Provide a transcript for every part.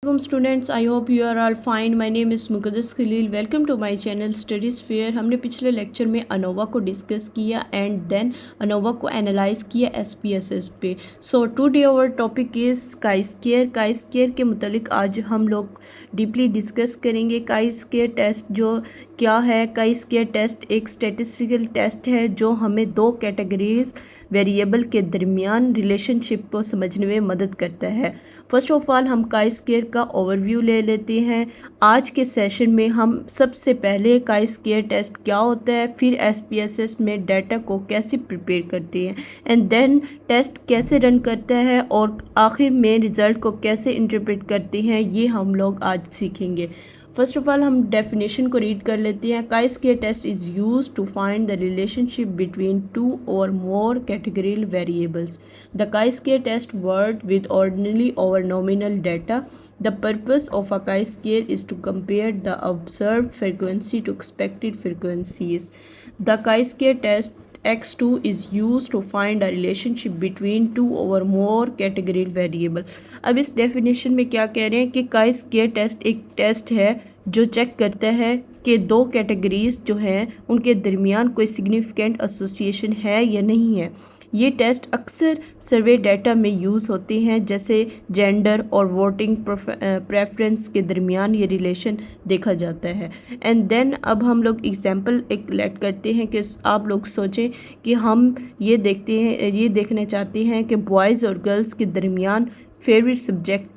Welcome students, I hope you are all fine. My name is Muqaddas Khalil. Welcome to my channel Studies Fair. हमने पिछले lecture में ANOVA को discuss किया and then ANOVA को analyse किया SPSS पे. So today our topic is chi square के मुतालिक आज हम लोग डीपली डिस्कस करेंगे. काई स्क्वायर टेस्ट जो क्या है, काई स्क्वायर टेस्ट एक स्टैटिस्टिकल टेस्ट है जो हमें दो कैटेगरीज वेरिएबल के दरमियान रिलेशनशिप को समझने में मदद करता है. फर्स्ट ऑफ ऑल हम काई स्क्वायर का ओवरव्यू ले लेते हैं. आज के सेशन में हम सबसे पहले काई स्क्वायर टेस्ट क्या होता है, फिर SPSS में डाटा को कैसे प्रिपेयर करते हैं एंड देन टेस्ट कैसे रन करता है और आखिर में रिज़ल्ट को कैसे इंटरप्रेट करते हैं, ये हम लोग आज सीखेंगे. फर्स्ट ऑफ ऑल हम डेफिनेशन को रीड कर लेते हैं. Chi square test is use to find the relationship between two or more categorical variables. The chi-square test worked with ordinally over nominal data. The purpose of a chi-square is to compare the observed frequency to expected frequencies. The chi-square test X2 is used to find a relationship between two or more categorical variable. अब इस definition में क्या कह रहे हैं कि chi square test एक test है जो चेक करता है कि दो कैटेगरीज जो हैं उनके दरमियान कोई सिग्निफिकेंट एसोसिएशन है या नहीं है. ये टेस्ट अक्सर सर्वे डाटा में यूज़ होते हैं, जैसे जेंडर और वोटिंग प्रेफरेंस के दरमियान ये रिलेशन देखा जाता है. एंड देन अब हम लोग एग्जांपल एक लेट करते हैं कि आप लोग सोचें कि हम ये देखना चाहते हैं कि बॉयज़ और गर्ल्स के दरमियान फेवरेट सब्जेक्ट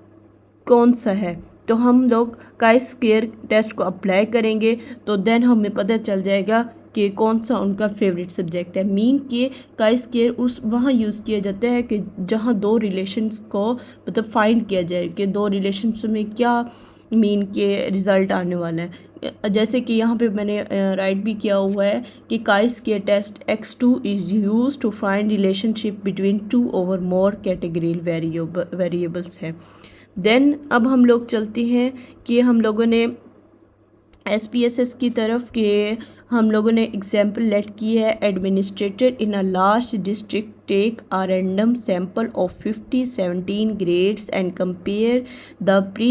कौन सा है. तो हम लोग काई स्क्वायर टेस्ट को अप्लाई करेंगे तो देन हमें पता चल जाएगा कि कौन सा उनका फेवरेट सब्जेक्ट है. मीन के काई स्क्वायर उस वहाँ यूज़ किया जाता है कि जहाँ दो रिलेशंस को मतलब फाइंड किया जाए कि दो रिलेशंस में क्या मीन के रिज़ल्ट आने वाला है. जैसे कि यहाँ पे मैंने राइट भी किया हुआ है कि chi square test X2 is use to find relationship between two over more categorical variables है. देन अब हम लोग चलते हैं कि हम लोगों ने SPSS की तरफ के हम लोगों ने एग्जाम्पल लेट की है. Administrator in a large district take a random sample of 17 grades and compare the pre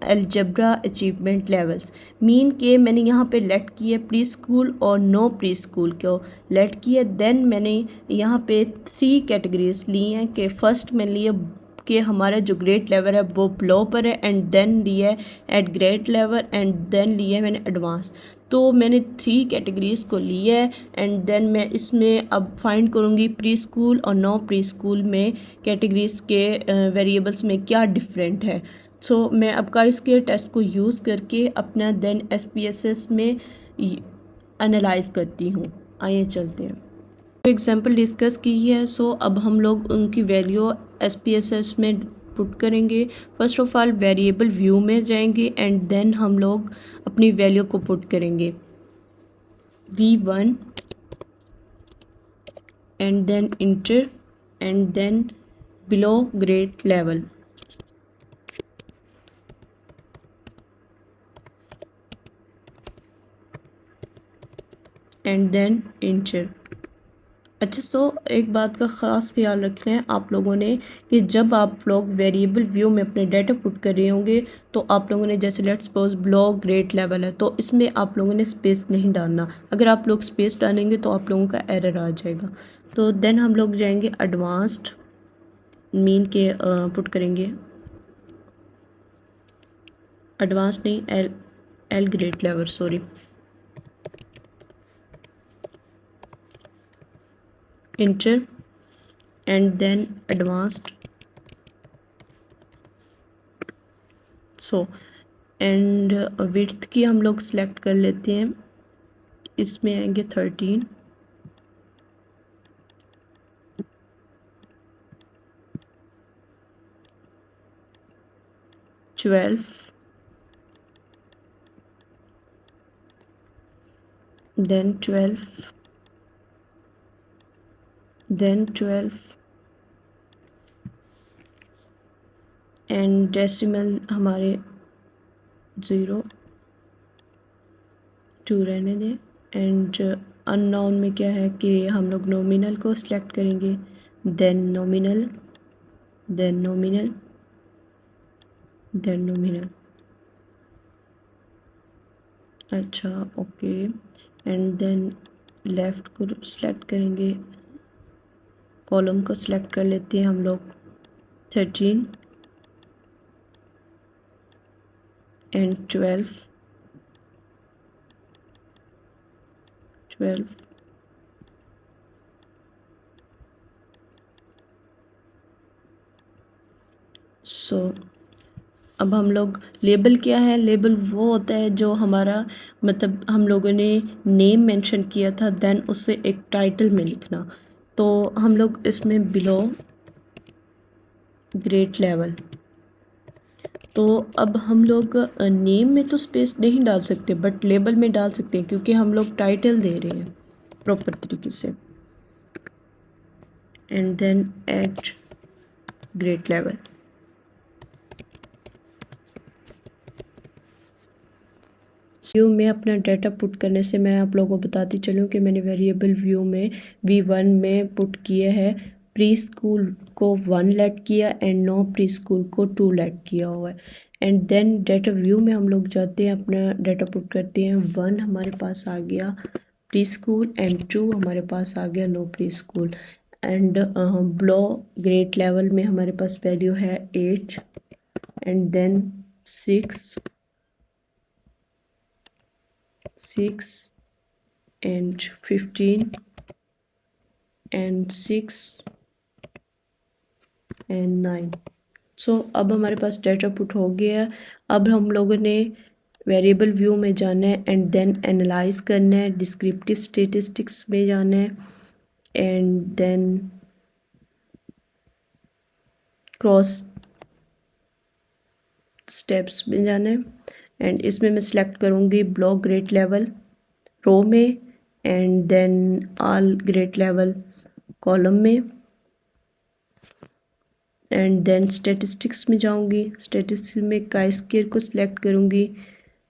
algebra achievement levels. मीन के मैंने यहाँ पे लेट की है प्री स्कूल और नो प्री स्कूल को लेट की है. देन मैंने यहाँ पे 3 कैटेगरीज ली हैं कि फर्स्ट में लिए कि हमारा जो ग्रेड लेवल है वो लो पर है एंड देन लिया है at grade level and then लिया है मैंने एडवांस. तो मैंने 3 कैटेगरीज़ को लिया है एंड देन मैं इसमें अब फाइंड करूँगी प्री स्कूल और नो प्री स्कूल में कैटेगरीज़ के वेरिएबल्स में क्या डिफरेंट है. सो मैं अब काई स्क्वायर टेस्ट को यूज़ करके अपना देन SPSS में एनालाइज करती हूँ. आइए चलते हैं. एग्जाम्पल डिस्कस की है. सो अब हम लोग उनकी वैल्यू SPSS में पुट करेंगे. First of all variable view में जाएंगे एंड देन हम लोग अपनी वैल्यू को पुट करेंगे V1 and then enter and then below grade level. And then enter. अच्छा, सो एक बात का ख़ास ख्याल रखना है आप लोगों ने कि जब आप लोग वेरिएबल व्यू में अपने डाटा पुट कर रहे होंगे तो आप लोगों ने जैसे let's suppose block grade level है तो इसमें आप लोगों ने स्पेस नहीं डालना. अगर आप लोग स्पेस डालेंगे तो आप लोगों का एरर आ जाएगा. तो देन हम लोग जाएंगे एडवांस्ड मीन के पुट करेंगे एडवांस्ड नहीं एल grade level sorry. Enter and then advanced. So and width की हम लोग सेलेक्ट कर लेते हैं. इसमें आएंगे 13 12 देन 12 देन 12 एंड डेसिमल हमारे 0 2 रहने दें. एंड अननोन में क्या है कि हम लोग नॉमिनल को सिलेक्ट करेंगे देन नॉमिनल डिनोमिनेटर, अच्छा ओके। एंड देन लेफ़्ट को सिलेक्ट करेंगे, कॉलम को सिलेक्ट कर लेते हैं हम लोग 13 एंड 12। सो अब हम लोग लेबल क्या है, लेबल वो होता है जो हमारा मतलब हम लोगों ने नेम मेंशन किया था, देन उसे एक टाइटल में लिखना। तो हम लोग इसमें बिलो ग्रेड लेवल, तो अब हम लोग नेम में तो स्पेस नहीं डाल सकते बट लेबल में डाल सकते हैं क्योंकि हम लोग टाइटल दे रहे हैं प्रॉपर तरीके से। And then at grade level. View में अपना डाटा पुट करने से मैं आप लोगों को बताती चलूँ कि मैंने वेरिएबल व्यू में V1 में पुट किया है प्री स्कूल को 1 लेट किया एंड नो प्री स्कूल को 2 लेट किया हुआ है। एंड देन डाटा व्यू में हम लोग जाते हैं, अपना डाटा पुट करते हैं। 1 हमारे पास आ गया प्री स्कूल एंड 2 हमारे पास आ गया no preschool. And below grade level में हमारे पास वैल्यू है 8 and then 6 and 15 and 6 and 9। So अब हमारे पास डाटा पुट हो गया है। अब हम लोगों ने वेरिएबल व्यू में जाना है एंड देन एनालाइज करना है, डिस्क्रिप्टिव स्टेटिस्टिक्स में जाना है एंड देन क्रॉस स्टेप्स में जाना है। एंड इसमें मैं सिलेक्ट करूँगी ब्लॉक ग्रेड लेवल रो में and then all grade level column में एंड देन स्टैटिस्टिक्स में जाऊंगी। स्टैटिस्टिक्स में काई स्क्वायर को सिलेक्ट करूंगी,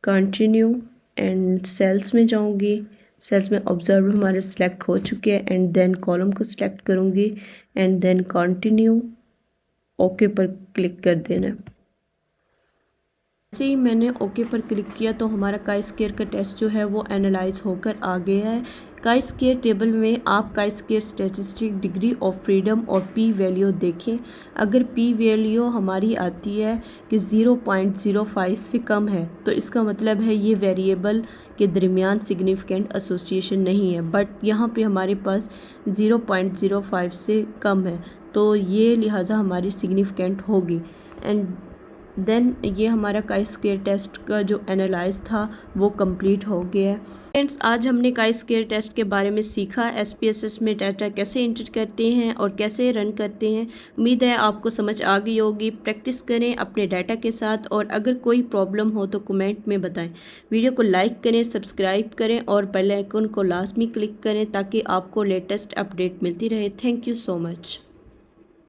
कंटिन्यू एंड सेल्स में जाऊंगी। सेल्स में ऑब्जर्व हमारे सिलेक्ट हो चुके हैं एंड देन कॉलम को सिलेक्ट करूंगी एंड देन कंटिन्यू ओके पर क्लिक कर देना। जैसे ही मैंने ओके पर क्लिक किया तो हमारा काई स्क्वायर का टेस्ट जो है वो एनालाइज होकर आ गया है। काई स्क्वायर टेबल में आप chi square statistic degree of freedom और पी वैल्यू देखें। अगर पी वैल्यू हमारी आती है कि 0.05 से कम है तो इसका मतलब है ये वेरिएबल के दरमियान सिग्निफिकेंट एसोसिएशन नहीं है, बट यहाँ पे हमारे पास 0.05 से कम है तो ये लिहाजा हमारी सिग्निफिकेंट होगी। एंड देन ये हमारा काई स्क्वायर टेस्ट का जो एनालाइज था वो कंप्लीट हो गया है। फ्रेंड्स, आज हमने काई स्क्वायर टेस्ट के बारे में सीखा, SPSS में डाटा कैसे एंटर करते हैं और कैसे रन करते हैं। उम्मीद है आपको समझ आ गई होगी। प्रैक्टिस करें अपने डाटा के साथ और अगर कोई प्रॉब्लम हो तो कमेंट में बताएं। वीडियो को लाइक करें, सब्सक्राइब करें और बेल आइकन को लाजमी क्लिक करें ताकि आपको लेटेस्ट अपडेट मिलती रहे। Thank you so much.